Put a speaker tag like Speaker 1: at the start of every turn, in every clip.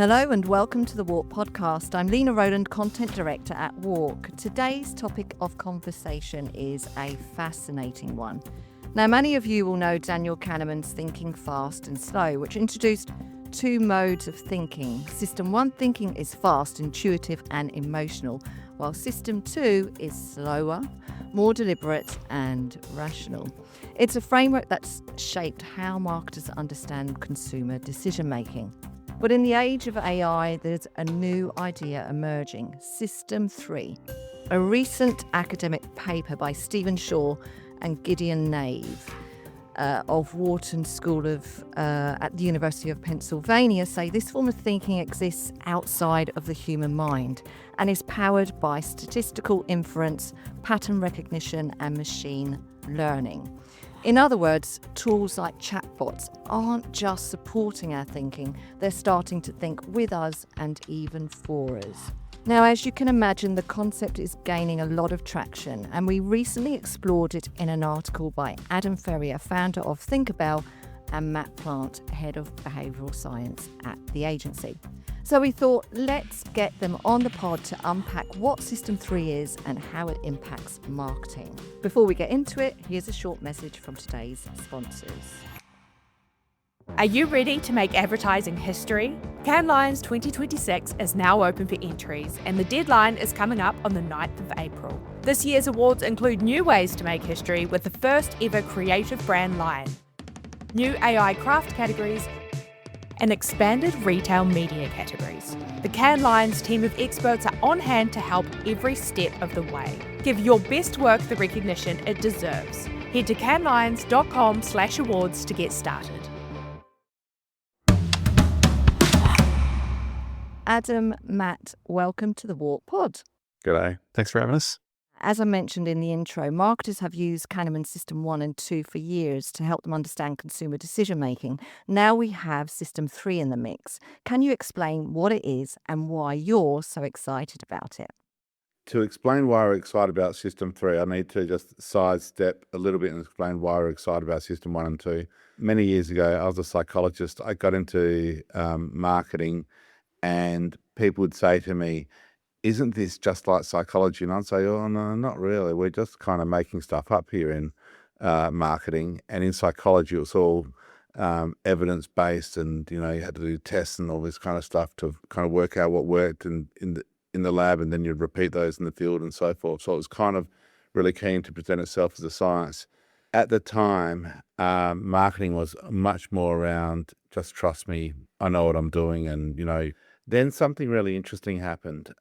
Speaker 1: Hello and welcome to the WARC Podcast. I'm Lena, Roland, Content Director at WARC. Today's topic of conversation is a fascinating one. Now, many of you will know Daniel Kahneman's Thinking Fast and Slow, which introduced two modes of thinking. System 1 thinking is fast, intuitive and emotional, while System 2 is slower, more deliberate and rational. It's a framework that's shaped how marketers understand consumer decision-making. But in the age of AI, there's a new idea emerging, System 3. A recent academic paper by Stephen Shaw and Gideon Nave of Wharton School of at the University of Pennsylvania say this form of thinking exists outside of the human mind and is powered by statistical inference, pattern recognition, and machine learning. In other words, tools like chatbots aren't just supporting our thinking, they're starting to think with us and even for us. Now, as you can imagine, the concept is gaining a lot of traction, and we recently explored it in an article by Adam Ferrier, founder of Thinkerbell, and Matt Plant, head of behavioural science at the agency. So we thought, let's get them on the pod to unpack what System 3 is and how it impacts marketing. Before we get into it, here's a short message from today's sponsors.
Speaker 2: Are you ready to make advertising history? Cannes Lions 2026 is now open for entries, and the deadline is coming up on the 9th of April. This year's awards include new ways to make history with the first ever creative brand Lion, new AI craft categories, and expanded retail media categories. The Cannes Lions team of experts are on hand to help every step of the way. Give your best work the recognition it deserves. Head to canneslions.com/awards to get started.
Speaker 1: Adam, Matt, welcome to the WARC Pod.
Speaker 3: G'day. Thanks for having us.
Speaker 1: As I mentioned in the intro, marketers have used Kahneman's System 1 and 2 for years to help them understand consumer decision-making. Now we have System 3 in the mix. Can you explain what it is and why you're so excited about it?
Speaker 4: To explain why we're excited about System 3, I need to just sidestep a little bit and explain why we're excited about System 1 and 2. Many years ago, I was a psychologist. I got into marketing, and people would say to me, isn't this just like psychology? And I'd say, oh, no, not really. We're just kind of making stuff up here in marketing. And in psychology, it was all evidence-based, and, you had to do tests and all this kind of stuff to kind of work out what worked in the lab, and then you'd repeat those in the field and so forth. So it was kind of really keen to present itself as a science. At the time, marketing was much more around, just trust me, I know what I'm doing. And, then something really interesting happened.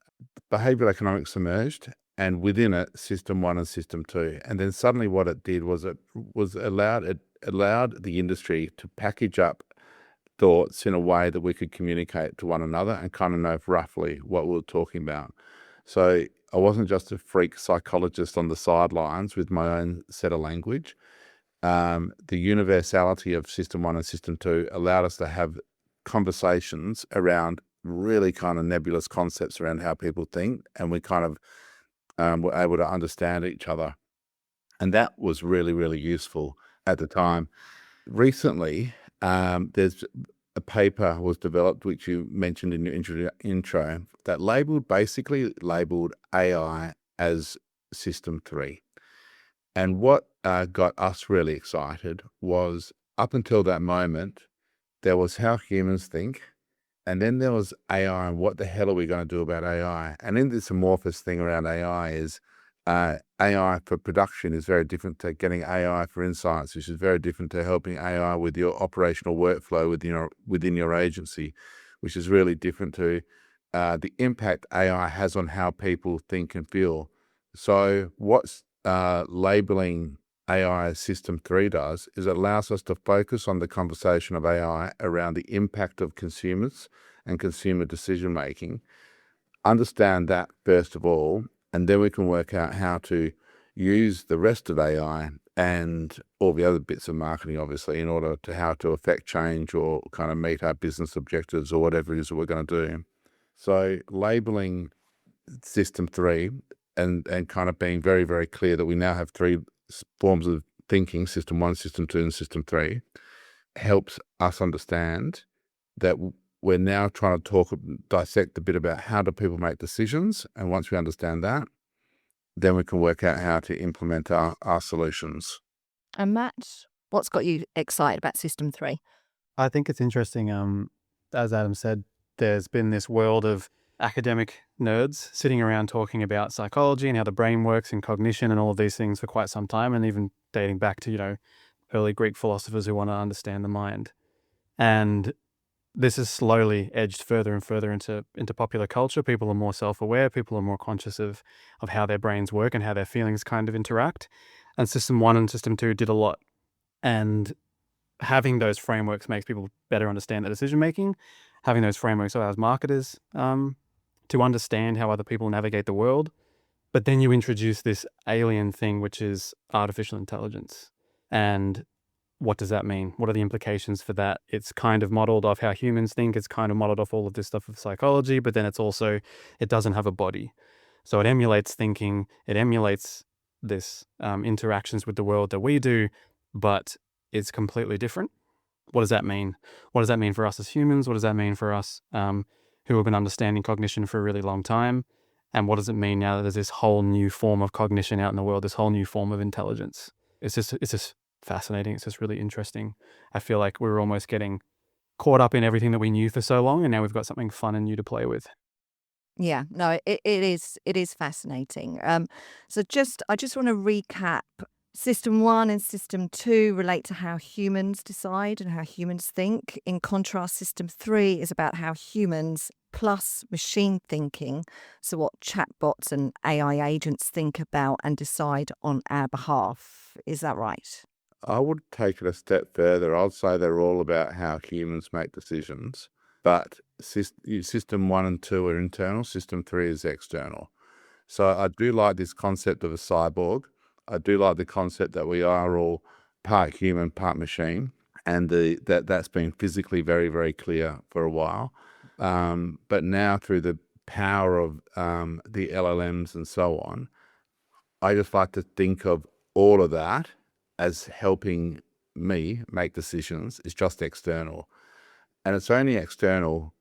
Speaker 4: Behavioral economics emerged, and within it, System 1 and System 2. And then suddenly what it did was it allowed the industry to package up thoughts in a way that we could communicate to one another and kind of know roughly what we were talking about. So I wasn't just a freak psychologist on the sidelines with my own set of language. The universality of System 1 and System 2 allowed us to have conversations around really kind of nebulous concepts around how people think, and we kind of were able to understand each other. And that was really, really useful at the time. Recently, there's a paper was developed, which you mentioned in your intro, that basically labeled AI as System 3. And what got us really excited was, up until that moment, there was how humans think, and then there was AI and what the hell are we going to do about AI? And in this amorphous thing around AI is AI for production is very different to getting AI for insights, which is very different to helping AI with your operational workflow within your agency, which is really different to the impact AI has on how people think and feel. So what's labeling AI as System 3 does is it allows us to focus on the conversation of AI around the impact of consumers and consumer decision making, understand that first of all, and then we can work out how to use the rest of AI and all the other bits of marketing, obviously, in order to how to affect change or kind of meet our business objectives or whatever it is that we're going to do. So labeling System 3 and kind of being very, very clear that we now have three forms of thinking, System 1, System 2, and System 3, helps us understand that we're now trying to dissect a bit about how do people make decisions. And once we understand that, then we can work out how to implement our solutions.
Speaker 1: And Matt, what's got you excited about System 3?
Speaker 3: I think it's interesting. As Adam said, there's been this world of academic nerds sitting around talking about psychology and how the brain works and cognition and all of these things for quite some time, and even dating back to, early Greek philosophers who want to understand the mind. And this has slowly edged further and further into popular culture. People are more self-aware. People are more conscious of how their brains work and how their feelings kind of interact. And System 1 and System 2 did a lot. And having those frameworks makes people better understand the decision-making. Having those frameworks allows marketers to understand how other people navigate the world. But then you introduce this alien thing, which is artificial intelligence. And what does that mean? What are the implications for that? It's kind of modeled off how humans think. It's kind of modeled off all of this stuff of psychology, but then it doesn't have a body. So it emulates thinking. It emulates this interactions with the world that we do, but it's completely different. What does that mean? What does that mean for us as humans? What does that mean for us who have been understanding cognition for a really long time? And what does it mean now that there's this whole new form of cognition out in the world, this whole new form of intelligence? It's just fascinating. It's just really interesting. I feel like we were almost getting caught up in everything that we knew for so long, and now we've got something fun and new to play with.
Speaker 1: Yeah, no, it is fascinating. So I just want to recap. System 1 and System 2 relate to how humans decide and how humans think. In contrast, System 3 is about how humans plus machine thinking, so what chatbots and AI agents think about and decide on our behalf. Is that right?
Speaker 4: I would take it a step further. I'd say they're all about how humans make decisions, but System 1 and 2 are internal, System 3 is external. So I do like this concept of a cyborg. I do like the concept that we are all part human, part machine, and that's been physically very, very clear for a while. But now through the power of the LLMs and so on, I just like to think of all of that as helping me make decisions. It's just external. And it's only external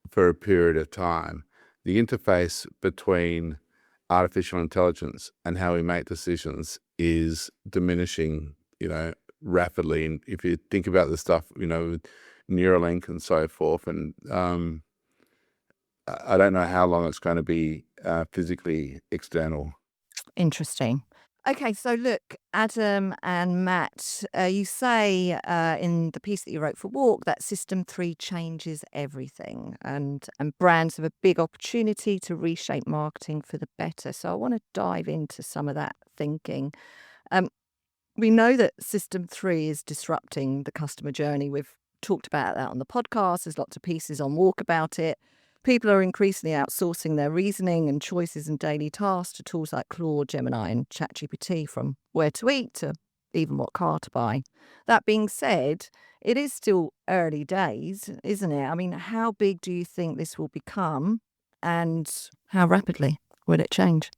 Speaker 4: for a period of time. The interface between artificial intelligence and how we make decisions is diminishing, rapidly. And if you think about the stuff, with Neuralink and so forth, and I don't know how long it's going to be physically external.
Speaker 1: Interesting. Okay, so look, Adam and Matt, you say in the piece that you wrote for WARC that System 3 changes everything, and brands have a big opportunity to reshape marketing for the better. So I want to dive into some of that thinking. We know that System 3 is disrupting the customer journey. We've talked about that on the podcast. There's lots of pieces on WARC about it. People are increasingly outsourcing their reasoning and choices and daily tasks to tools like Claude, Gemini and ChatGPT, from where to eat to even what car to buy. That being said, it is still early days, isn't it? I mean, how big do you think this will become, and how rapidly will it change?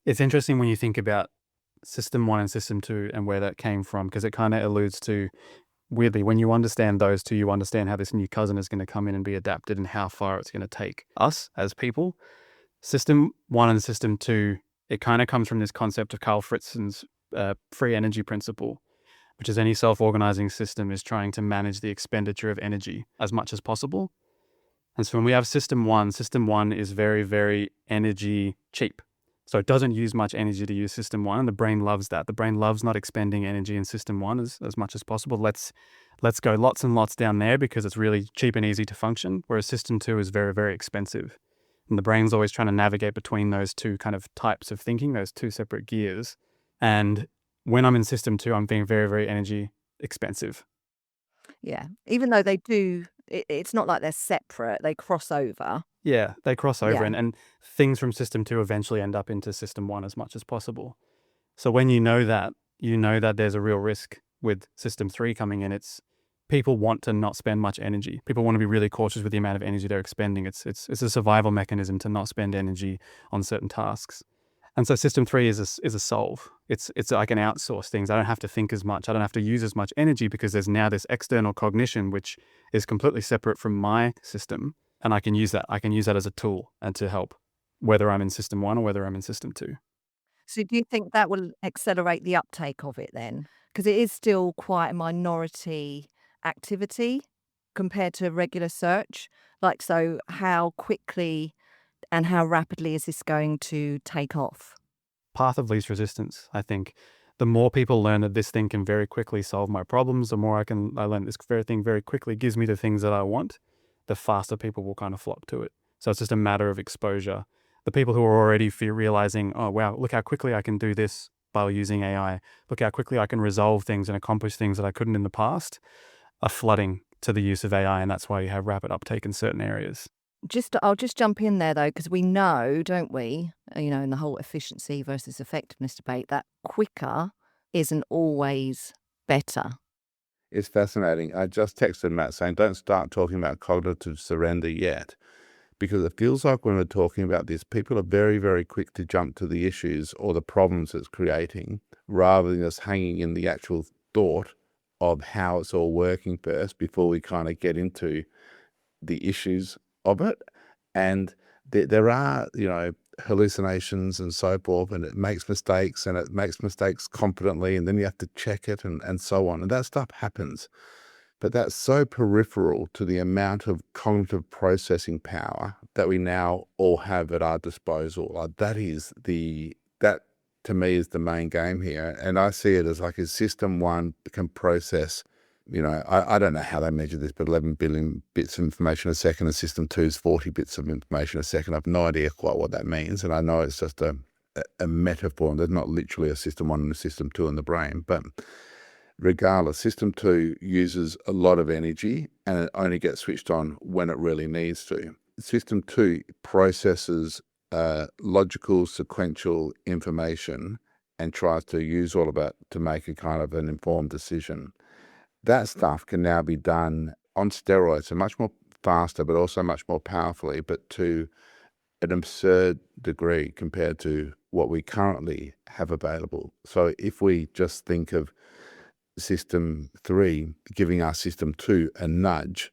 Speaker 3: It's interesting when you think about System 1 and System 2 and where that came from, because it kind of alludes to, weirdly, when you understand those two, you understand how this new cousin is going to come in and be adapted and how far it's going to take us as people. System 1 and System 2, it kind of comes from this concept of Carl Fritzen's free energy principle, which is any self-organizing system is trying to manage the expenditure of energy as much as possible. And so when we have System 1 is very, very energy cheap. So it doesn't use much energy to use System 1, and the brain loves that. The brain loves not expending energy in System 1 as much as possible. Let's go lots and lots down there because it's really cheap and easy to function, whereas System 2 is very, very expensive. And the brain's always trying to navigate between those two kind of types of thinking, those two separate gears. And when I'm in System 2, I'm being very, very energy expensive.
Speaker 1: Yeah, even though they do, it's not like they're separate, they cross over.
Speaker 3: Yeah, they cross over,
Speaker 1: Yeah.
Speaker 3: and things from System 2 eventually end up into System 1 as much as possible. So when you know that there's a real risk with System 3 coming in. It's people want to not spend much energy. People want to be really cautious with the amount of energy they're expending. It's a survival mechanism to not spend energy on certain tasks. And so system 3 is a solve. It's I can outsource things. I don't have to think as much. I don't have to use as much energy because there's now this external cognition, which is completely separate from my system. And I can use that. I can use that as a tool and to help, whether I'm in system 1 or whether I'm in system 2.
Speaker 1: So do you think that will accelerate the uptake of it then? Because it is still quite a minority activity compared to regular search. Like, so how quickly and how rapidly is this going to take off?
Speaker 3: Path of least resistance, I think. The more people learn that this thing can very quickly solve my problems, the more I learn this very thing very quickly gives me the things that I want, the faster people will kind of flock to it. So it's just a matter of exposure. The people who are already realizing, oh, wow, look how quickly I can do this by using AI. Look how quickly I can resolve things and accomplish things that I couldn't in the past, are flooding to the use of AI. And that's why you have rapid uptake in certain areas.
Speaker 1: I'll just jump in there though, because we know, don't we, in the whole efficiency versus effectiveness debate, that quicker isn't always better.
Speaker 4: It's fascinating. I just texted Matt saying, don't start talking about cognitive surrender yet, because it feels like when we're talking about this, people are very, very quick to jump to the issues or the problems it's creating, rather than just hanging in the actual thought of how it's all working first before we kind of get into the issues of it. And there are, hallucinations and so forth, and it makes mistakes confidently, and then you have to check it and so on. And that stuff happens. But that's so peripheral to the amount of cognitive processing power that we now all have at our disposal. Like that to me is the main game here. And I see it as like a system 1 can process, I don't know how they measure this, but 11 billion bits of information a second, and system 2 is 40 bits of information a second. I have no idea quite what that means. And I know it's just a metaphor, and there's not literally a system 1 and a system 2 in the brain. But regardless, system 2 uses a lot of energy, and it only gets switched on when it really needs to. System 2 processes logical, sequential information and tries to use all of it to make a kind of an informed decision. That stuff can now be done on steroids, so much more faster, but also much more powerfully, but to an absurd degree compared to what we currently have available. So if we just think of system 3 giving our system 2 a nudge,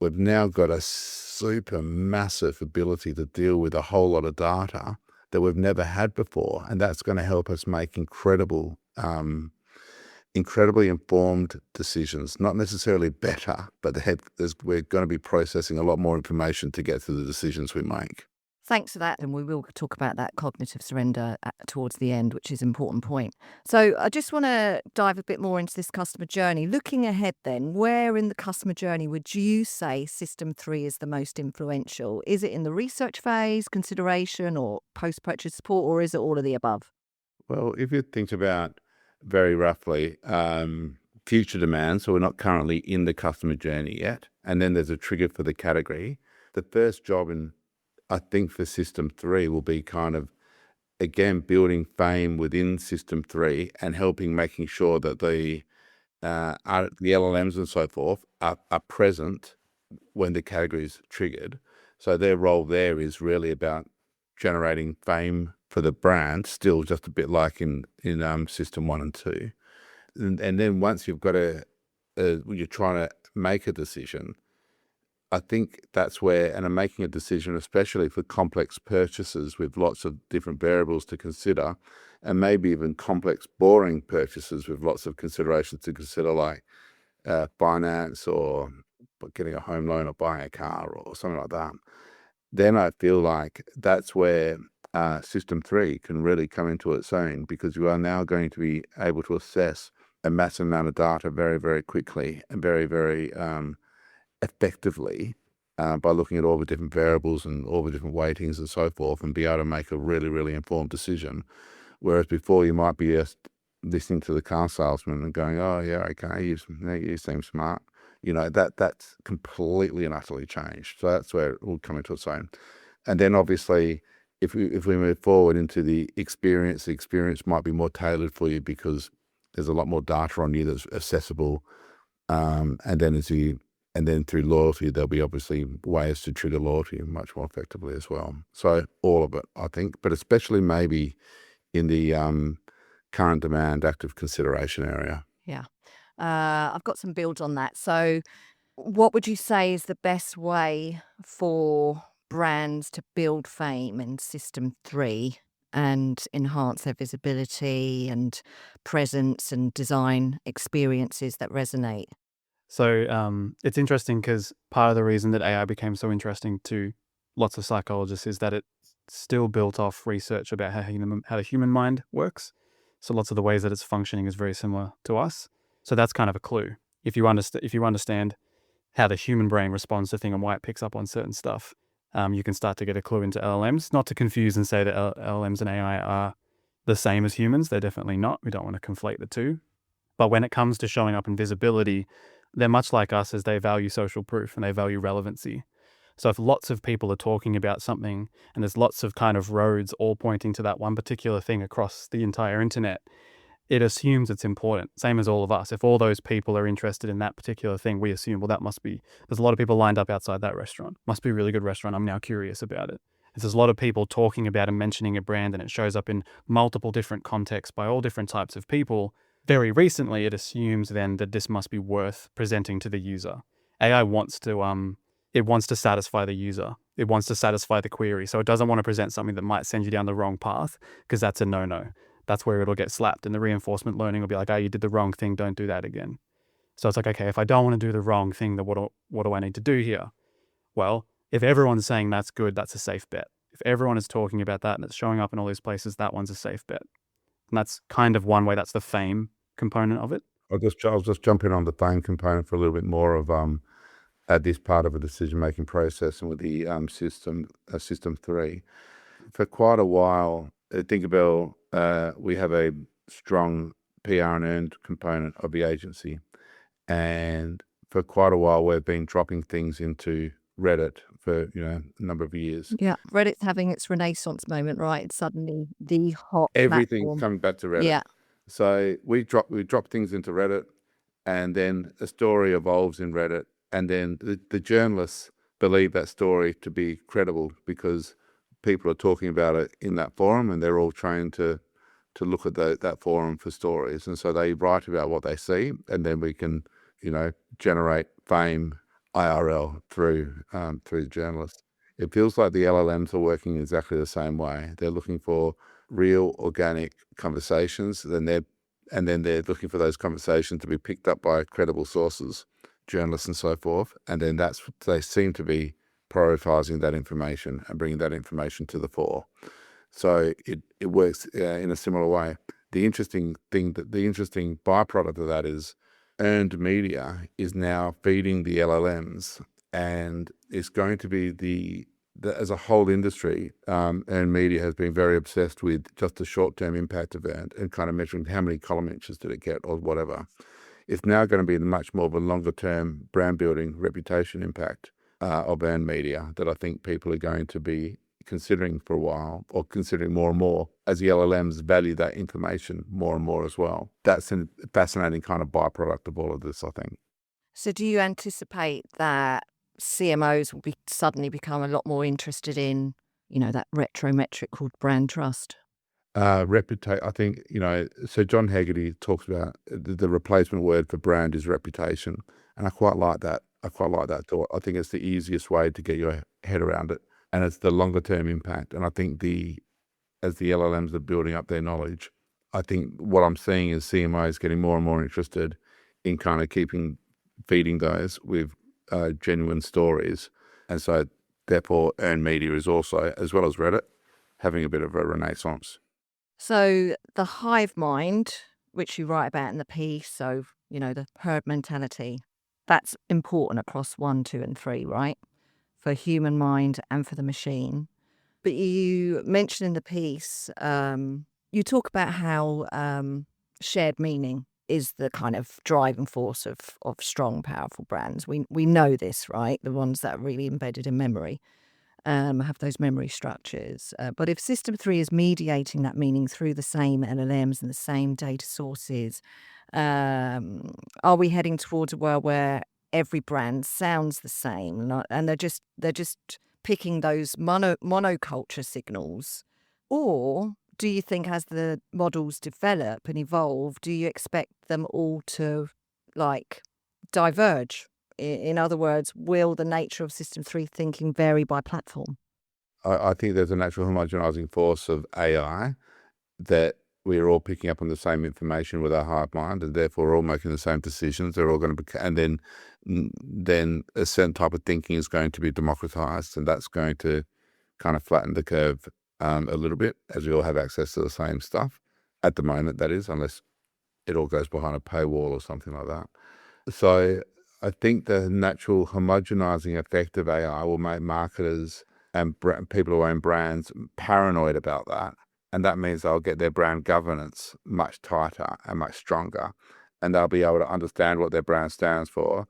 Speaker 4: we've now got a super massive ability to deal with a whole lot of data that we've never had before. And that's going to help us make incredibly informed decisions, not necessarily better, but we're going to be processing a lot more information to get to the decisions we make.
Speaker 1: Thanks for that. And we will talk about that cognitive surrender towards the end, which is an important point. So I just want to dive a bit more into this customer journey. Looking ahead then, where in the customer journey would you say system 3 is the most influential? Is it in the research phase, consideration, or post-purchase support, or is it all of the above?
Speaker 4: Well, if you think about very roughly future demand, so we're not currently in the customer journey yet, and then there's a trigger for the category, the first job I think for system 3 will be kind of, again, building fame within system 3 and making sure that the LLMs and so forth are present when the category is triggered. So their role there is really about generating fame for the brand, still just a bit like in system 1 and 2. And then once you've got you're trying to make a decision, I think that's where, and I'm making a decision, especially for complex purchases with lots of different variables to consider, and maybe even complex, boring purchases with lots of considerations to consider, like finance or getting a home loan or buying a car or something like that. Then I feel like that's where system 3 can really come into its own, because you are now going to be able to assess a massive amount of data very, very quickly and very, very effectively by looking at all the different variables and all the different weightings and so forth, and be able to make a really, really informed decision. Whereas before you might be just listening to the car salesman and going, oh yeah, okay, you seem smart. That's completely and utterly changed. So that's where it will come into its own. And then obviously if we move forward into the experience might be more tailored for you because there's a lot more data on you that's accessible. And then as you And then through loyalty, there'll be obviously ways to trigger loyalty much more effectively as well. So all of it, I think, but especially maybe in the current demand active consideration area.
Speaker 1: Yeah. I've got some builds on that. So what would you say is the best way for brands to build fame in System 3 and enhance their visibility and presence and design experiences that resonate?
Speaker 3: So it's interesting because part of the reason that AI became so interesting to lots of psychologists is that it's still built off research about how the human mind works. So lots of the ways that it's functioning is very similar to us. So that's kind of a clue. If you understand how the human brain responds to things and why it picks up on certain stuff, you can start to get a clue into LLMs. Not to confuse and say that LLMs and AI are the same as humans. They're definitely not. We don't want to conflate the two. But when it comes to showing up in visibility, they're much like us as they value social proof and they value relevancy. So if lots of people are talking about something and there's lots of kind of roads all pointing to that one particular thing across the entire internet, it assumes it's important, same as all of us. If all those people are interested in that particular thing, we assume, well, there's a lot of people lined up outside that restaurant. Must be a really good restaurant. I'm now curious about it. If there's a lot of people talking about and mentioning a brand and it shows up in multiple different contexts by all different types of people, very recently, it assumes then that this must be worth presenting to the user. AI wants to satisfy the user. It wants to satisfy the query. So it doesn't want to present something that might send you down the wrong path because that's a no-no. That's where it'll get slapped. And the reinforcement learning will be like, oh, you did the wrong thing. Don't do that again. So it's like, okay, if I don't want to do the wrong thing, then what do I need to do here? Well, if everyone's saying that's good, that's a safe bet. If everyone is talking about that and it's showing up in all these places, that one's a safe bet. And that's kind of one way. That's the fame component of it.
Speaker 4: I'll just jump in on the fame component for a little bit more of this part of a decision-making process and with the system 3. For quite a while, at Thinkerbell, we have a strong PR and earned component of the agency. And for quite a while, we've been dropping things into Reddit for a number of years.
Speaker 1: Yeah, Reddit's having its renaissance moment, right? It's suddenly the hot
Speaker 4: Everything's
Speaker 1: platform.
Speaker 4: coming back to Reddit.
Speaker 1: Yeah.
Speaker 4: So we drop things into Reddit, and then a story evolves in Reddit, and then the journalists believe that story to be credible because people are talking about it in that forum, and they're all trained to look at that forum for stories, and so they write about what they see, and then we can generate fame IRL through the journalists. It feels like the LLMs are working exactly the same way. They're looking for real organic conversations, and then they're looking for those conversations to be picked up by credible sources, journalists and so forth, and then they seem to be prioritizing that information and bringing that information to the fore. So it works in a similar way. The interesting byproduct of that is earned media is now feeding the LLMs, and it's going to be as a whole industry, earned media has been very obsessed with just the short-term impact of earned and kind of measuring how many column inches did it get or whatever. It's now going to be much more of a longer-term brand-building reputation impact of earned media that I think people are going to be considering for a while, or considering more and more as the LLMs value that information more and more as well. That's a fascinating kind of byproduct of all of this, I think.
Speaker 1: So do you anticipate that CMOs will suddenly become a lot more interested in, that retro metric called brand trust?
Speaker 4: I think, so John Hegarty talks about the replacement word for brand is reputation. And I quite like that. I quite like that thought. I think it's the easiest way to get your head around it. And it's the longer term impact. And I think as the LLMs are building up their knowledge, I think what I'm seeing is CMOs getting more and more interested in kind of feeding those with genuine stories. And so therefore earned media is also, as well as Reddit, having a bit of a renaissance.
Speaker 1: So the hive mind, which you write about in the piece, so, the herd mentality, that's important across 1, 2, and 3, right? For human mind and for the machine. But you mentioned in the piece, you talk about how shared meaning is the kind of driving force of strong, powerful brands. We know this, right? The ones that are really embedded in memory. Have those memory structures. But if System 3 is mediating that meaning through the same LLMs and the same data sources, are we heading towards a world where every brand sounds the same, and they're just picking those monoculture signals? Or do you think as the models develop and evolve, do you expect them all to diverge? In other words, will the nature of System 3 thinking vary by platform?
Speaker 4: I think there's a natural homogenizing force of AI that we're all picking up on the same information with our hive mind, and therefore we're all making the same decisions. They're all going to be, and then a certain type of thinking is going to be democratized, and that's going to kind of flatten the curve a little bit, as we all have access to the same stuff at the moment, that is, unless it all goes behind a paywall or something like that. So I think the natural homogenizing effect of AI will make marketers and people who own brands paranoid about that. And that means they'll get their brand governance much tighter and much stronger. And they'll be able to understand what their brand stands for,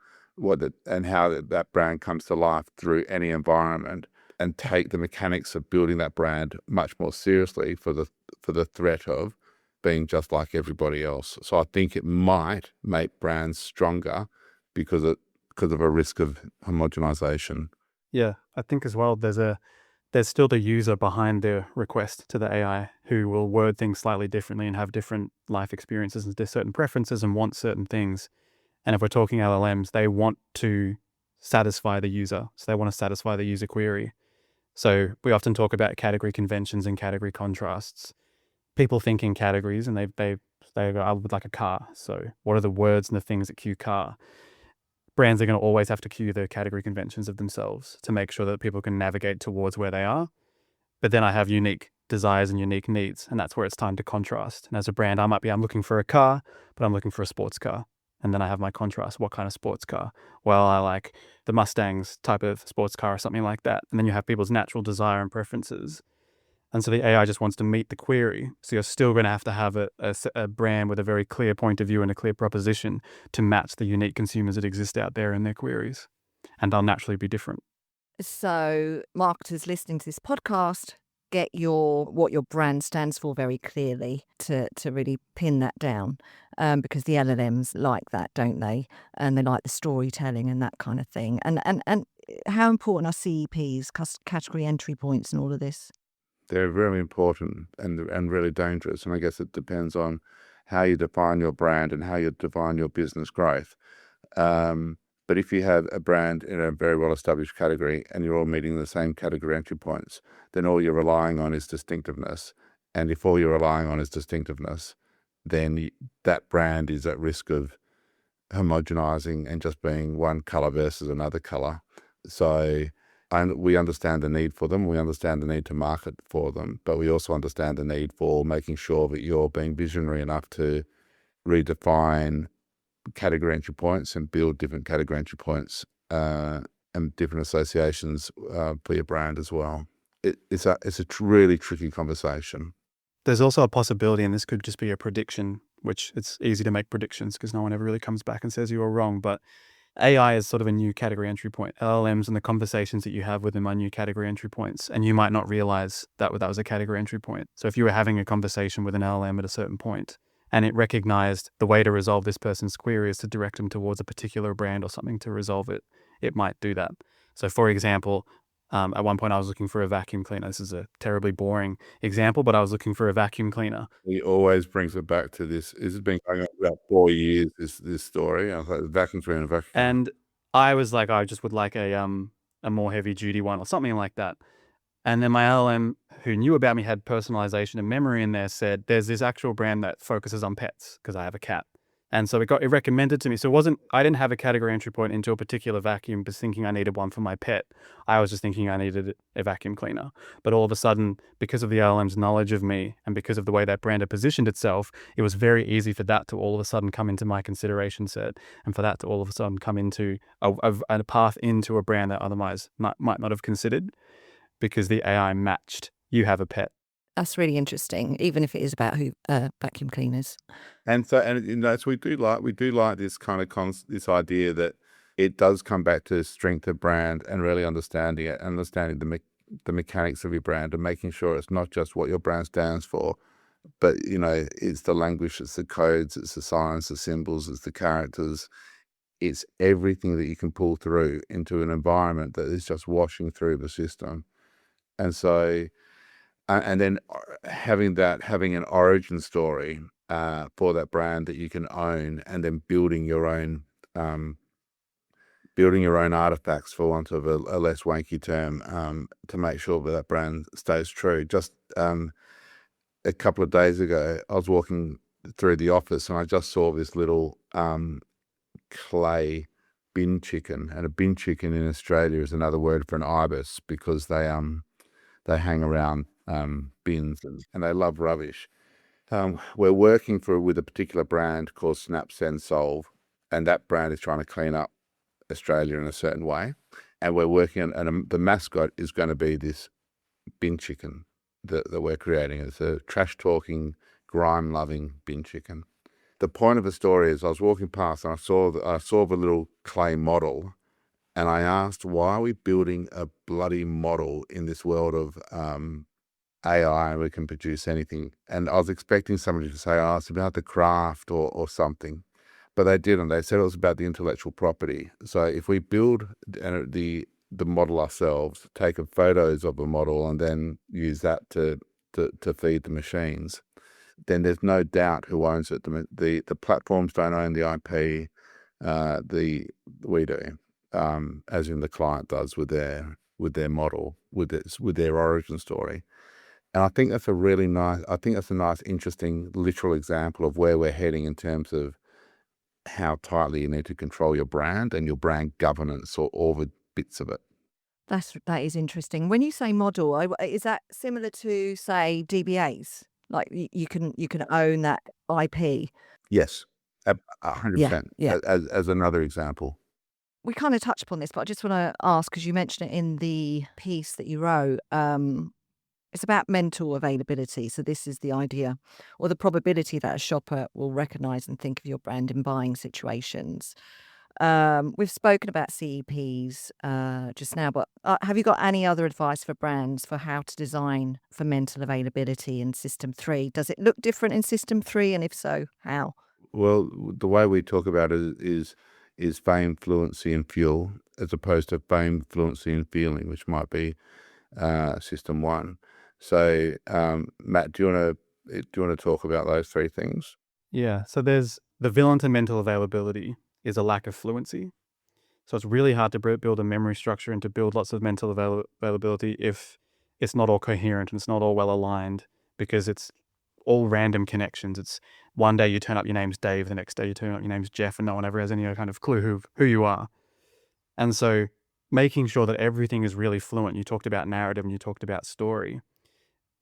Speaker 4: and how that brand comes to life through any environment, and take the mechanics of building that brand much more seriously for the threat of being just like everybody else. So I think it might make brands stronger because of a risk of homogenization.
Speaker 3: Yeah, I think as well there's still the user behind the request to the AI who will word things slightly differently and have different life experiences and there's certain preferences and want certain things. And if we're talking LLMs, they want to satisfy the user. So they want to satisfy the user query. So we often talk about category conventions and category contrasts. People think in categories and they go, I would like a car. So what are the words and the things that cue car? Brands are going to always have to cue the category conventions of themselves to make sure that people can navigate towards where they are. But then I have unique desires and unique needs, and that's where it's time to contrast. And as a brand, I'm looking for a car, but I'm looking for a sports car. And then I have my contrast. What kind of sports car? Well, I like the Mustang's type of sports car or something like that. And then you have people's natural desire and preferences. And so the AI just wants to meet the query. So you're still going to have a brand with a very clear point of view and a clear proposition to match the unique consumers that exist out there in their queries. And they'll naturally be different.
Speaker 1: So marketers listening to this podcast, get what your brand stands for very clearly to really pin that down, because the LLMs like that, don't they? And they like the storytelling and that kind of thing. And how important are CEPs, category entry points, and all of this?
Speaker 4: They're really important and really dangerous. And I guess it depends on how you define your brand and how you define your business growth. But if you have a brand in a very well-established category and you're all meeting the same category entry points, then all you're relying on is distinctiveness. And if all you're relying on is distinctiveness, then that brand is at risk of homogenizing and just being one color versus another color. So we understand the need for them. We understand the need to market for them, but we also understand the need for making sure that you're being visionary enough to redefine category entry points and build different category entry points and different associations for your brand as well. It's a really tricky conversation.
Speaker 3: There's also a possibility, and this could just be a prediction, which it's easy to make predictions because no one ever really comes back and says you were wrong, but AI is sort of a new category entry point. LLMs and the conversations that you have with them are new category entry points, and you might not realize that was a category entry point. So if you were having a conversation with an LLM at a certain point, and it recognized the way to resolve this person's query is to direct them towards a particular brand or something to resolve it, it might do that. So for example, at one point I was looking for a vacuum cleaner. This is a terribly boring example, but I was looking for a vacuum cleaner.
Speaker 4: He always brings it back to this. This has been going on for about 4 years, this story. I was like, vacuum cleaner.
Speaker 3: And I was like, I just would like a more heavy duty one or something like that. And then my LLM, who knew about me, had personalization and memory in there, said, there's this actual brand that focuses on pets because I have a cat. And so it recommended to me. So I didn't have a category entry point into a particular vacuum, but thinking I needed one for my pet. I was just thinking I needed a vacuum cleaner. But all of a sudden, because of the LLM's knowledge of me and because of the way that brand had positioned itself, it was very easy for that to all of a sudden come into my consideration set, and for that to all of a sudden come into a path into a brand that otherwise might not have considered, because the AI matched, you have a pet.
Speaker 1: That's really interesting, even if it is about vacuum cleaners.
Speaker 4: And so we do like this kind of this idea that it does come back to strength of brand and really understanding it, understanding the mechanics of your brand, and making sure it's not just what your brand stands for, but it's the language, it's the codes, it's the signs, the symbols, it's the characters, It's everything that you can pull through into an environment that is just washing through the system. And so, and then having an origin story for that brand that you can own, and then building your own artifacts, for want of a less wanky term, to make sure that brand stays true. Just a couple of days ago, I was walking through the office and I just saw this little clay bin chicken, and a bin chicken in Australia is another word for an ibis, because they hang around bins and they love rubbish. We're working with a particular brand called Snap Send Solve, and that brand is trying to clean up Australia in a certain way, and we're working on, and the mascot is going to be this bin chicken that we're creating. It's a trash talking, grime loving bin chicken. The point of the story is, I was walking past and I saw the little clay model, and I asked, why are we building a bloody model in this world of AI and we can produce anything? And I was expecting somebody to say, oh, it's about the craft or something. But they didn't. They said it was about the intellectual property. So if we build the model ourselves, take photos of the model, and then use that to feed the machines, then there's no doubt who owns it. The platforms don't own the IP. We do, as in the client does with their model, with their origin story. And I think that's a nice, interesting, literal example of where we're heading in terms of how tightly you need to control your brand and your brand governance, or all the bits of it.
Speaker 1: That is interesting. When you say model, is that similar to, say, DBAs? Like you can own that IP?
Speaker 4: Yes, 100%.
Speaker 1: Yeah.
Speaker 4: As another example.
Speaker 1: We kind of touched upon this, but I just want to ask, because you mentioned it in the piece that you wrote, it's about mental availability. So this is the idea, or the probability, that a shopper will recognise and think of your brand in buying situations. We've spoken about CEPs just now, but have you got any other advice for brands for how to design for mental availability in System 3? Does it look different in System 3, and if so, how?
Speaker 4: Well, the way we talk about it is fame, fluency, and fuel, as opposed to fame, fluency, and feeling, which might be System 1. So, Matt, do you want to talk about those three things?
Speaker 3: Yeah. So there's the villain to mental availability is a lack of fluency. So it's really hard to build a memory structure and to build lots of mental availability if it's not all coherent and it's not all well aligned, because it's all random connections. It's one day you turn up, your name's Dave, the next day you turn up, your name's Jeff, and no one ever has any kind of clue who you are. And so making sure that everything is really fluent. You talked about narrative and you talked about story.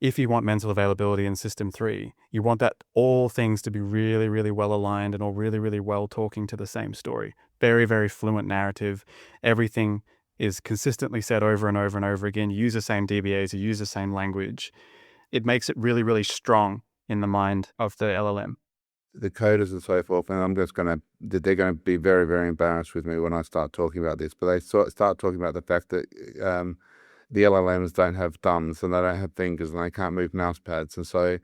Speaker 3: If you want mental availability in System 3, you want that all things to be really, really well aligned and all really, really well talking to the same story. Very, very fluent narrative. Everything is consistently said over and over and over again. You use the same DBAs, you use the same language. It makes it really, really strong in the mind of the LLM.
Speaker 4: The coders and so forth, and they're going to be very, very embarrassed with me when I start talking about this, but they start talking about the fact that the LLMs don't have thumbs and they don't have fingers and they can't move mouse pads. And so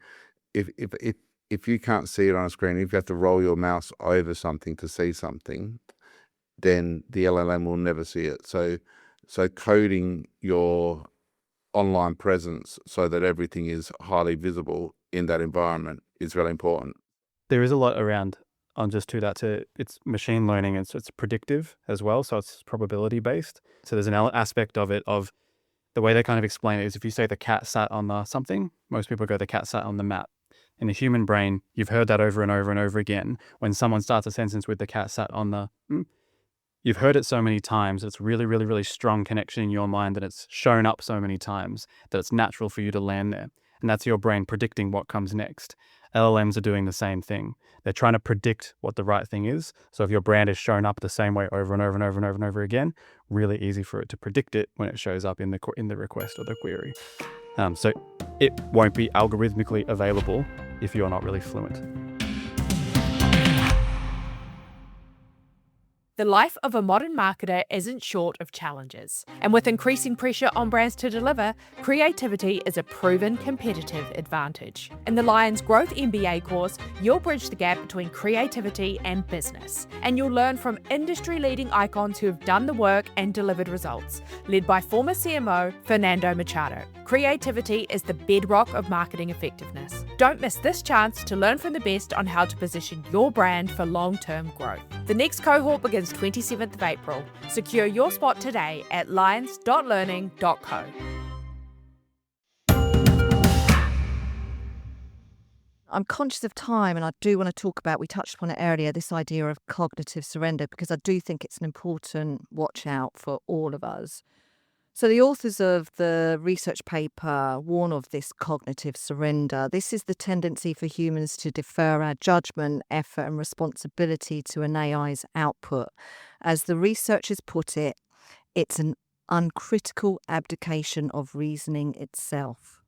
Speaker 4: if you can't see it on a screen, if you have to roll your mouse over something to see something, then the LLM will never see it. So coding your online presence so that everything is highly visible in that environment is really important.
Speaker 3: There is a lot around on just to that. It's machine learning, and so it's predictive as well. So it's probability based. So there's an aspect of it of the way they kind of explain it is, if you say the cat sat on the something, most people go the cat sat on the mat. In the human brain, you've heard that over and over and over again. When someone starts a sentence with the cat sat on the, you've heard it so many times. It's really, really, really strong connection in your mind that it's shown up so many times that it's natural for you to land there. And that's your brain predicting what comes next. LLMs are doing the same thing. They're trying to predict what the right thing is. So if your brand is shown up the same way over and over and over and over and over again, really easy for it to predict it when it shows up in the request or the query. So it won't be algorithmically available if you're not really fluent.
Speaker 2: The life of a modern marketer isn't short of challenges. And with increasing pressure on brands to deliver, creativity is a proven competitive advantage. In the Lions Growth MBA course, you'll bridge the gap between creativity and business. And you'll learn from industry-leading icons who have done the work and delivered results, led by former CMO Fernando Machado. Creativity is the bedrock of marketing effectiveness. Don't miss this chance to learn from the best on how to position your brand for long-term growth. The next cohort begins 27th of April. Secure your spot today at lions.learning.co.
Speaker 1: I'm conscious of time, and I do want to talk about, we touched upon it earlier, this idea of cognitive surrender, because I do think it's an important watch out for all of us. So the authors of the research paper warn of this cognitive surrender. This is the tendency for humans to defer our judgment, effort and responsibility to an AI's output. As the researchers put it, it's an uncritical abdication of reasoning itself.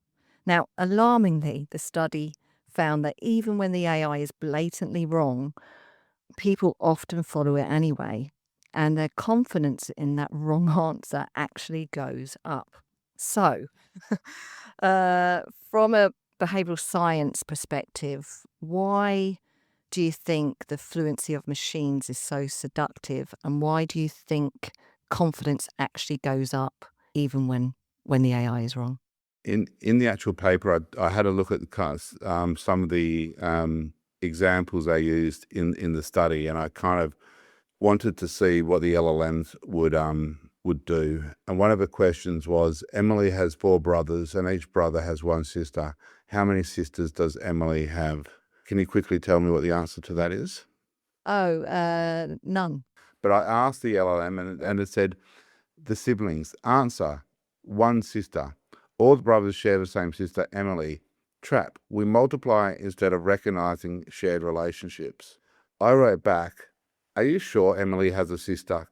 Speaker 1: Now, alarmingly, the study found that even when the AI is blatantly wrong, people often follow it anyway, and their confidence in that wrong answer actually goes up. So, from a behavioural science perspective, why do you think the fluency of machines is so seductive, and why do you think confidence actually goes up even when the AI is wrong?
Speaker 4: In the actual paper, I had a look at some of the examples they used in the study, and I kind of wanted to see what the LLMs would do. And one of the questions was, Emily has 4 brothers and each brother has 1 sister. How many sisters does Emily have? Can you quickly tell me what the answer to that is?
Speaker 1: None.
Speaker 4: But I asked the LLM and it said, the siblings. Answer, 1 sister. All the brothers share the same sister, Emily. Trap, we multiply instead of recognizing shared relationships. I wrote back, are you sure Emily has a sister? ?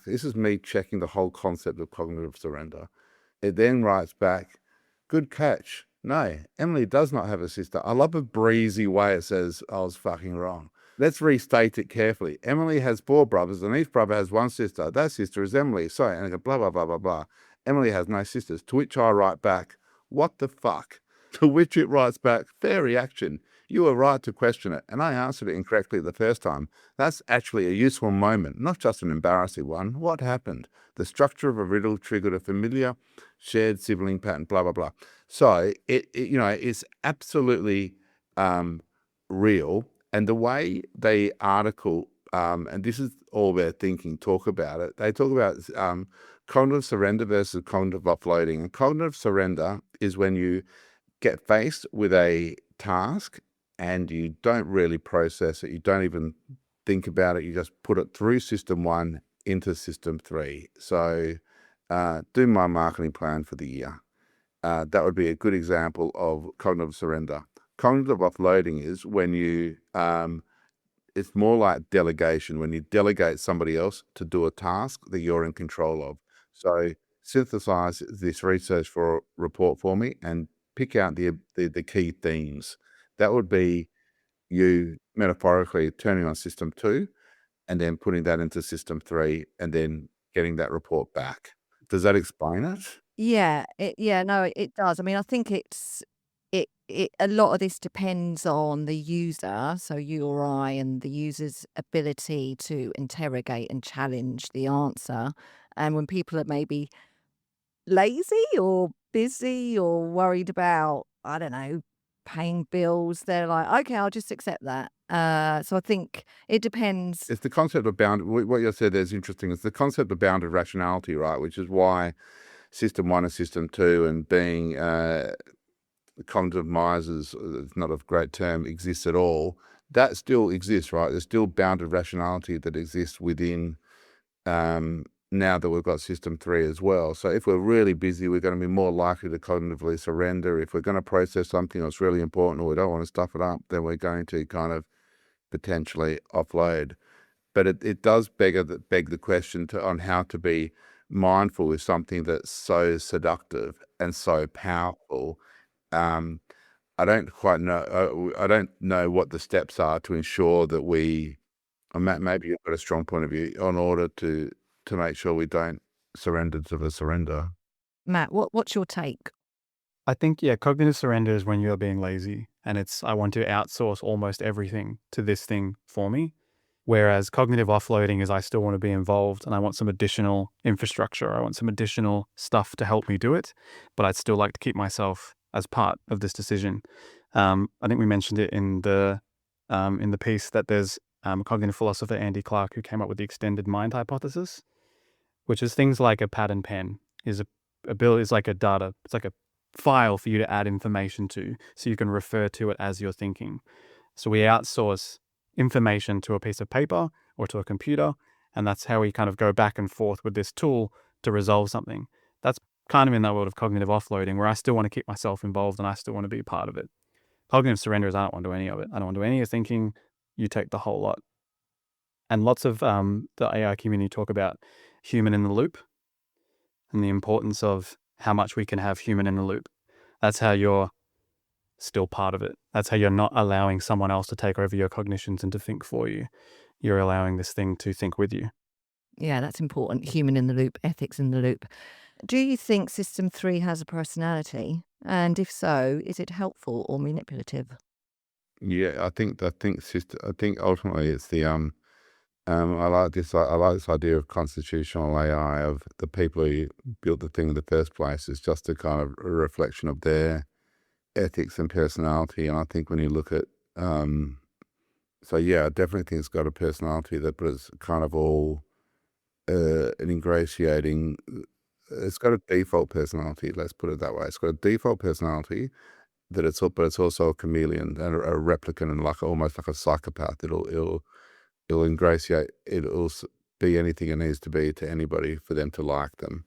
Speaker 4: This is me checking the whole concept of cognitive surrender. It then writes back, good catch. No, Emily does not have a sister. I love the breezy way it says, I was fucking wrong. Let's restate it carefully. Emily has 4 brothers and each brother has 1 sister. That sister is Emily. Sorry, and I go blah, blah, blah, blah, blah. Emily has no sisters. To which I write back, what the fuck? To which it writes back, fair reaction. You were right to question it, and I answered it incorrectly the first time. That's actually a useful moment, not just an embarrassing one. What happened? The structure of a riddle triggered a familiar shared sibling pattern, blah, blah, blah. So it's absolutely real. And the way they article, and this is all their thinking, talk about it. They talk about cognitive surrender versus cognitive offloading. And cognitive surrender is when you get faced with a task and you don't really process it. You don't even think about it. You just put it through system 1 into system 3. So do my marketing plan for the year. That would be a good example of cognitive surrender. Cognitive offloading is when you, it's more like delegation, when you delegate somebody else to do a task that you're in control of. So synthesize this research report for me and pick out the key themes. That would be you metaphorically turning on system 2 and then putting that into system 3 and then getting that report back. Does that explain it?
Speaker 1: Yeah, it does. I mean, I think it a lot of this depends on the user, so you or I, and the user's ability to interrogate and challenge the answer. And when people are maybe lazy or busy or worried about, I don't know, paying bills, they're like, okay, I'll just accept that. So I think it depends.
Speaker 4: It's the concept of what you said there is interesting. It's the concept of bounded rationality, right? Which is why system 1 and system 2 and being cognitive misers, it's not a great term, exists at all. That still exists, right? There's still bounded rationality that exists within now that we've got system 3 as well. So if we're really busy, we're going to be more likely to cognitively surrender. If we're going to process something that's really important or we don't want to stuff it up, then we're going to kind of potentially offload. But it does beg the question on how to be mindful with something that's so seductive and so powerful. I don't quite know. I don't know what the steps are to ensure that we And Matt, maybe you've got a strong point of view on order to make sure we don't surrender to the surrender.
Speaker 1: Matt, what's your take?
Speaker 3: I think, cognitive surrender is when you're being lazy and I want to outsource almost everything to this thing for me. Whereas cognitive offloading is I still want to be involved and I want some additional infrastructure. I want some additional stuff to help me do it, but I'd still like to keep myself as part of this decision. I think we mentioned it in the piece that there's a cognitive philosopher, Andy Clark, who came up with the extended mind hypothesis, which is things like a pad and pen is like a data. It's like a file for you to add information to so you can refer to it as you're thinking. So we outsource information to a piece of paper or to a computer, and that's how we kind of go back and forth with this tool to resolve something. That's kind of in that world of cognitive offloading where I still want to keep myself involved and I still want to be a part of it. Cognitive surrender is I don't want to do any of it. I don't want to do any of thinking. You take the whole lot. And lots of the AI community talk about human in the loop and the importance of how much we can have human in the loop. That's how you're still part of it. That's how you're not allowing someone else to take over your cognitions and to think for you. You're allowing this thing to think with you.
Speaker 1: Yeah, that's important. Human in the loop, ethics in the loop. Do you think System 3 has a personality? And if so, is it helpful or manipulative?
Speaker 4: Yeah, I think ultimately it's the I like this idea of constitutional AI, of the people who built the thing in the first place is just a kind of a reflection of their ethics and personality. And I think when you look at I definitely think it's got a personality but it's kind of all an ingratiating. It's got a default personality. Let's put it that way. It's got a default personality but it's also a chameleon and a replicant and almost like a psychopath. It'll ingratiate. It'll be anything it needs to be to anybody for them to like them.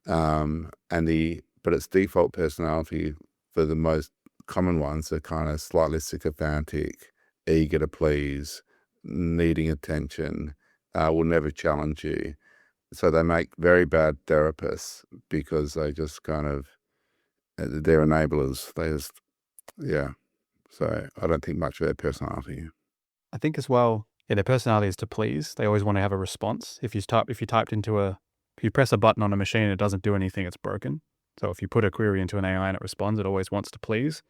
Speaker 4: But its default personality for the most common ones are kind of slightly sycophantic, eager to please, needing attention, will never challenge you. So they make very bad therapists because they just kind of, they're enablers. So I don't think much of their personality.
Speaker 3: I think as well, their personality is to please. They always want to have a response. If you press a button on a machine and it doesn't do anything, it's broken. So if you put a query into an AI and it responds, it always wants to please.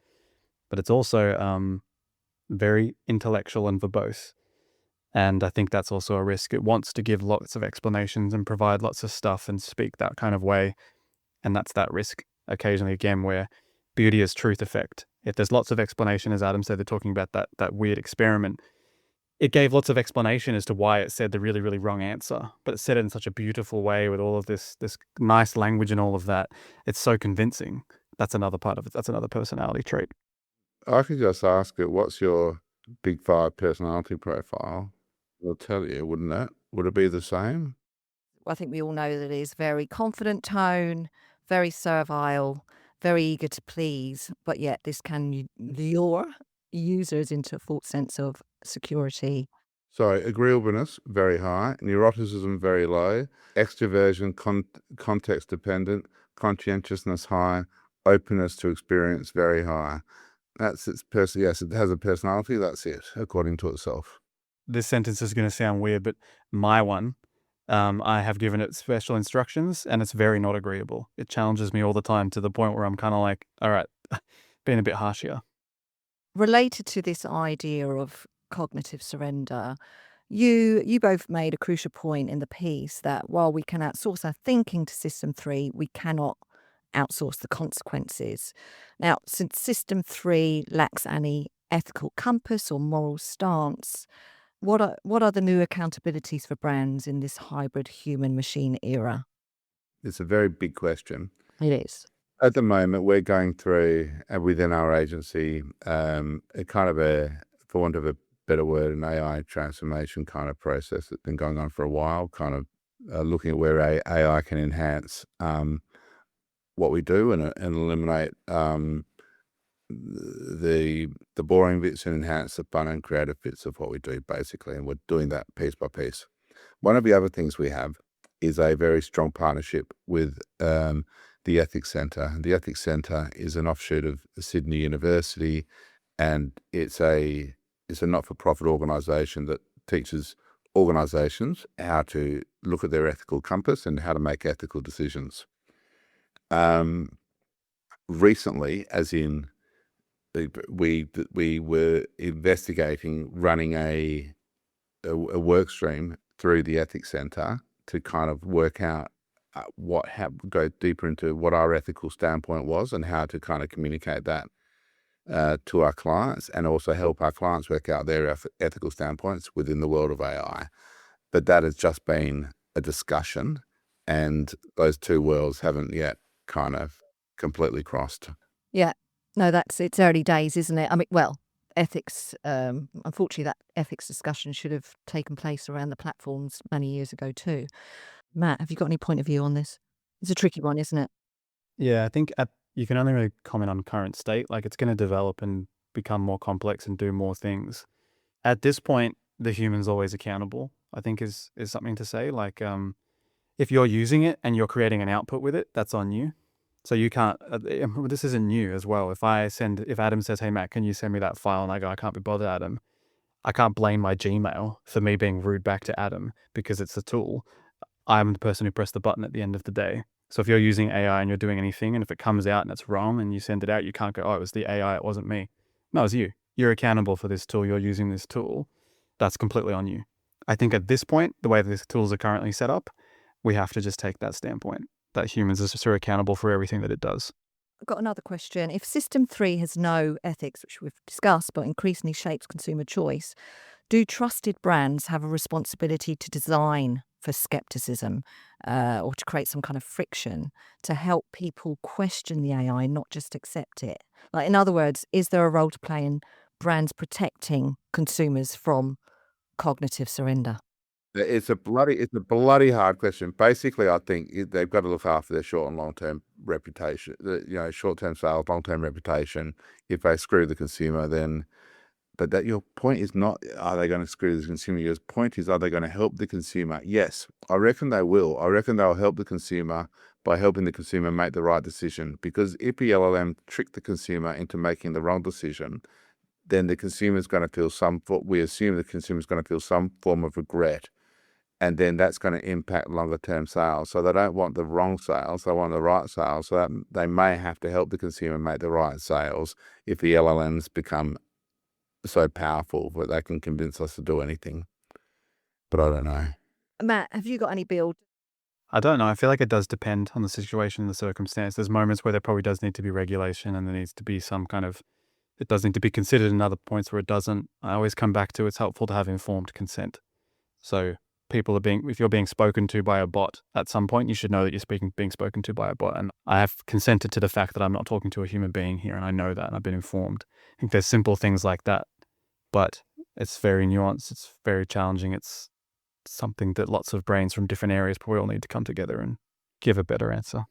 Speaker 3: But it's also very intellectual and verbose. And I think that's also a risk. It wants to give lots of explanations and provide lots of stuff and speak that kind of way. And that's that risk occasionally, again, where beauty is truth effect. If there's lots of explanation, as Adam said, they're talking about that weird experiment. It gave lots of explanation as to why it said the really, really wrong answer, but it said it in such a beautiful way with all of this nice language and all of that. It's so convincing. That's another part of it. That's another personality trait.
Speaker 4: I could just ask it, what's your big five personality profile? It'll tell you, wouldn't it? Would it be the same?
Speaker 1: I think we all know that it is very confident tone, very servile, very eager to please, but yet this can lure users into a false sense of security.
Speaker 4: So agreeableness, very high. Neuroticism, very low. Extroversion, context dependent. Conscientiousness, high. Openness to experience, very high. That's its person. Yes, it has a personality. That's it, according to itself.
Speaker 3: This sentence is going to sound weird, but my one, I have given it special instructions and it's very not agreeable. It challenges me all the time to the point where I'm kind of like, all right, being a bit harsh here.
Speaker 1: Related to this idea of cognitive surrender, you both made a crucial point in the piece that while we can outsource our thinking to System 3, we cannot outsource the consequences. Now, since System 3 lacks any ethical compass or moral stance, what are the new accountabilities for brands in this hybrid human-machine era?
Speaker 4: It's a very big question.
Speaker 1: It is.
Speaker 4: At the moment, we're going through, within our agency, a kind of for want of a better word, an AI transformation kind of process that's been going on for a while, kind of looking at where AI can enhance what we do and eliminate the boring bits and enhance the fun and creative bits of what we do, basically. And we're doing that piece by piece. One of the other things we have is a very strong partnership with the Ethics Centre. The Ethics Centre is an offshoot of Sydney University, and it's a not-for-profit organisation that teaches organizations how to look at their ethical compass and how to make ethical decisions. Recently, as in we were investigating running a work stream through the ethics center to kind of work out go deeper into what our ethical standpoint was and how to kind of communicate that to our clients, and also help our clients work out their ethical standpoints within the world of AI. But that has just been a discussion, and those two worlds haven't yet kind of completely crossed.
Speaker 1: Yeah. No, it's early days, isn't it? I mean, well, ethics, unfortunately, that ethics discussion should have taken place around the platforms many years ago too. Matt, have you got any point of view on this? It's a tricky one, isn't it?
Speaker 3: Yeah, I think you can only really comment on current state. Like, it's going to develop and become more complex and do more things. At this point, the human's always accountable, I think is something to say. Like, if you're using it and you're creating an output with it, that's on you. So you can't, this isn't new as well. If Adam says, hey, Matt, can you send me that file? And I go, I can't be bothered, Adam. I can't blame my Gmail for me being rude back to Adam because it's a tool. I'm the person who pressed the button at the end of the day. So if you're using AI and you're doing anything, and if it comes out and it's wrong and you send it out, you can't go, oh, it was the AI, it wasn't me. No, it was you. You're accountable for this tool. You're using this tool. That's completely on you. I think at this point, the way these tools are currently set up, we have to just take that standpoint that humans are just accountable for everything that it does.
Speaker 1: I've got another question. If System 3 has no ethics, which we've discussed, but increasingly shapes consumer choice, do trusted brands have a responsibility to design for skepticism or to create some kind of friction to help people question the AI, not just accept it? Like, in other words, is there a role to play in brands protecting consumers from cognitive surrender?
Speaker 4: It's a bloody hard question. Basically, I think they've got to look after their short and long-term reputation, short-term sales, long-term reputation. If they screw the consumer, then, but that your point is not, are they going to screw the consumer? Your point is, are they going to help the consumer? Yes, I reckon they will. I reckon they'll help the consumer by helping the consumer make the right decision. Because if the LLM tricked the consumer into making the wrong decision, then the consumer's going to feel we assume the consumer's going to feel some form of regret. And then that's going to impact longer term sales. So they don't want the wrong sales, they want the right sales. So that they may have to help the consumer make the right sales if the LLMs become so powerful that they can convince us to do anything. But I don't know.
Speaker 1: Matt, have you got any build?
Speaker 3: I don't know. I feel like it does depend on the situation and the circumstance. There's moments where there probably does need to be regulation, and there needs to be some kind of, it does need to be considered, and other points where it doesn't. I always come back to, it's helpful to have informed consent. So if you're being spoken to by a bot, at some point you should know that you're being spoken to by a bot. And I have consented to the fact that I'm not talking to a human being here, and I know that, and I've been informed. I think there's simple things like that, but it's very nuanced. It's very challenging. It's something that lots of brains from different areas probably all need to come together and give a better answer.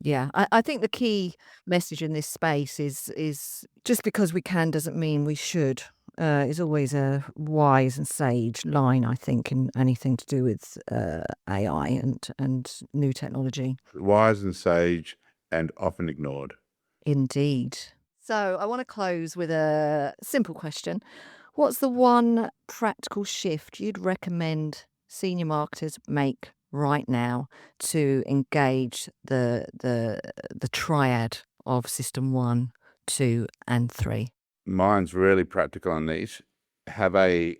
Speaker 1: Yeah, I think the key message in this space is just because we can doesn't mean we should. Is always a wise and sage line, I think, in anything to do with AI and new technology.
Speaker 4: Wise and sage and often ignored.
Speaker 1: Indeed. So I want to close with a simple question. What's the one practical shift you'd recommend senior marketers make right now to engage the triad of System 1, 2 and 3?
Speaker 4: Mine's really practical and niche. Have a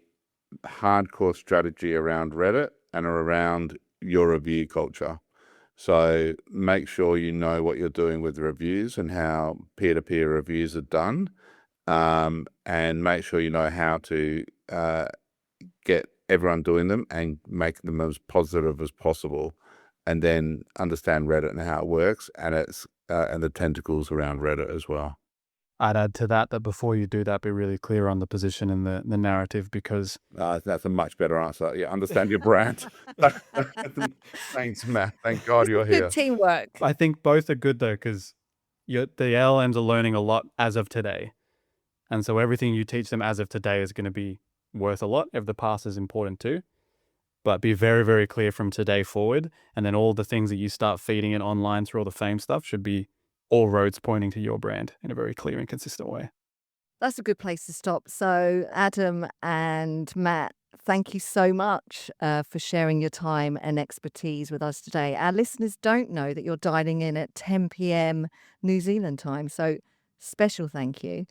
Speaker 4: hardcore strategy around Reddit and around your review culture. So make sure you know what you're doing with reviews and how peer-to-peer reviews are done, and make sure you know how to get everyone doing them and make them as positive as possible, and then understand Reddit and how it works and and the tentacles around Reddit as well.
Speaker 3: I'd add to that before you do that, be really clear on the position and the narrative, because
Speaker 4: that's a much better answer. Yeah, understand your brand. Thanks, Matt. Thank God you're here.
Speaker 1: Good teamwork.
Speaker 3: I think both are good though, because the LLMs are learning a lot as of today. And so everything you teach them as of today is going to be worth a lot. If the past is important too, but be very, very clear from today forward. And then all the things that you start feeding it online through all the fame stuff should be all roads pointing to your brand in a very clear and consistent way.
Speaker 1: That's a good place to stop. So Adam and Matt, thank you so much for sharing your time and expertise with us today. Our listeners don't know that you're dialing in at 10 p.m. New Zealand time, so special thank you.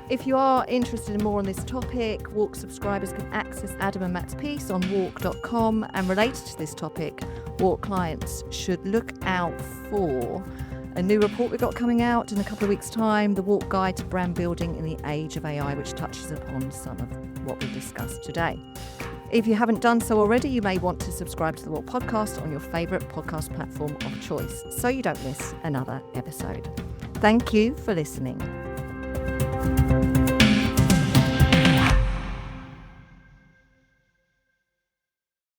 Speaker 1: If you are interested in more on this topic, WARC subscribers can access Adam and Matt's piece on warc.com. And related to this topic, WARC clients should look out for a new report we've got coming out in a couple of weeks' time, the WARC Guide to Brand Building in the Age of AI, which touches upon some of what we discussed today. If you haven't done so already, you may want to subscribe to the WARC Podcast on your favourite podcast platform of choice so you don't miss another episode. Thank you for listening.